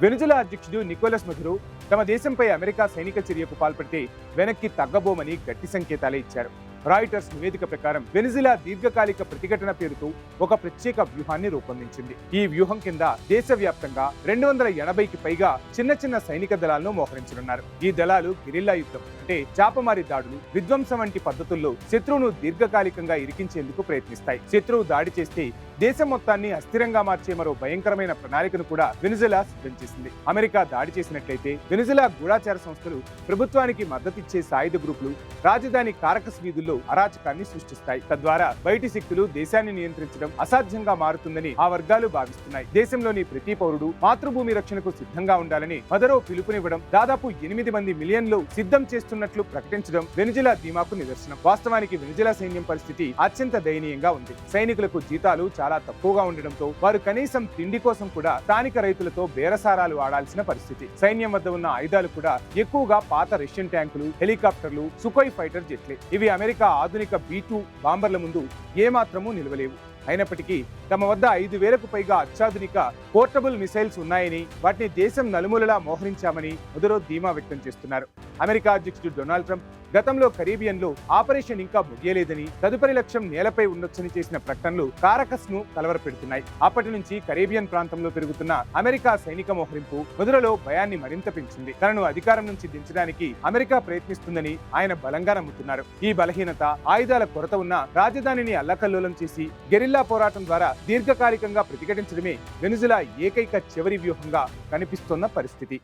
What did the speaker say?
వెనుజులా అధ్యక్షుడు Nicolas Maduro తమ దేశంపై అమెరికా సైనిక చర్యకు పాల్పడితే వెనక్కి తగ్గబోమని గట్టి సంకేతాలే ఇచ్చారు. రాయిటర్స్ నివేదిక ప్రకారం వెనిజులా దీర్ఘకాలిక ప్రతిఘటన పేరుతో ఒక ప్రత్యేక వ్యూహాన్ని రూపొందించింది. ఈ వ్యూహం కింద దేశవ్యాప్తంగా 280కి పైగా చిన్న చిన్న సైనిక దళాలను మోహరించనున్నారు. ఈ దళాలు గెరిల్లా యుద్ధం అంటే చాపమారి దాడులు, విధ్వంసం వంటి పద్ధతుల్లో శత్రువును దీర్ఘకాలికంగా ఇరికించేందుకు ప్రయత్నిస్తాయి. శత్రువు దాడి చేస్తే దేశం మొత్తాన్ని అస్థిరంగా మార్చే మరో భయంకరమైన ప్రణాళికను కూడా వెనిజులా సిద్ధం చేసింది. అమెరికా దాడి చేసినట్లయితే వెనిజులా గూఢాచార సంస్థలు, ప్రభుత్వానికి మద్దతిచ్చే సాయుధ గ్రూపులు రాజధాని కారకస్ వీధుల్లో అరాచకాన్ని సృష్టిస్తాయి. తద్వారా బయటి శక్తులు దేశాన్ని నియంత్రించడం అసాధ్యంగా మారుతుందని ఆ వర్గాలు భావిస్తున్నాయి. దేశంలోని ప్రతి పౌరుడు మాతృభూమి రక్షణకు సిద్ధంగా ఉండాలని మదరో పిలుపునివ్వడం, దాదాపు 8 మిలియన్లు సిద్ధం చేస్తున్నట్లు ప్రకటించడం వెనిజులా ధీమాకు నిదర్శనం. వాస్తవానికి వెనిజులా సైన్యం పరిస్థితి అత్యంత దయనీయంగా ఉంది. సైనికులకు జీతాలు చాలా తక్కువగా ఉండడంతో వారు కనీసం తిండి కోసం కూడా స్థానిక రైతులతో బేరసారాలు ఆడాల్సిన పరిస్థితి. సైన్యం వద్ద ఉన్న ఆయుధాలు కూడా ఎక్కువగా పాత రష్యన్ ట్యాంకులు, హెలికాప్టర్లు, సుకోయ్ ఫైటర్ జెట్లే. ఇవి అమెరికా ఆధునిక B-2 బాంబర్ల ముందు ఏమాత్రమూ నిలవలేవు. అయినప్పటికీ తమ వద్ద 5,000కు పైగా అత్యాధునిక పోర్టబుల్ మిసైల్స్ ఉన్నాయని, వాటిని దేశం నలుమూలలా మోహరించామని మదురో ధీమా వ్యక్తం చేస్తున్నారు. అమెరికా అధ్యక్షుడు డొనాల్డ్ ట్రంప్ గతంలో కరీబియన్లో ఆపరేషన్ ఇంకా ముగియలేదని, తదుపరి లక్ష్యం నేలపై ఉండొచ్చని చేసిన ప్రకటనలు కారకస్ ను కలవరపెడుతున్నాయి. అప్పటి నుంచి కరీబియన్ ప్రాంతంలో పెరుగుతున్న అమెరికా సైనిక మోహరింపు మదురోలో భయాన్ని మరింత పెంచింది. తనను అధికారం నుంచి దించడానికి అమెరికా ప్రయత్నిస్తుందని ఆయన బలంగా నమ్ముతున్నారు. ఈ బలహీనత, ఆయుధాల కొరత ఉన్న రాజధానిని అల్లకల్లోలం చేసి గెరిల్లా పోరాటం ద్వారా దీర్ఘకాలికంగా ప్రతిఘటించడమే వెనిజులా ఏకైక చివరి వ్యూహంగా కనిపిస్తున్న పరిస్థితి.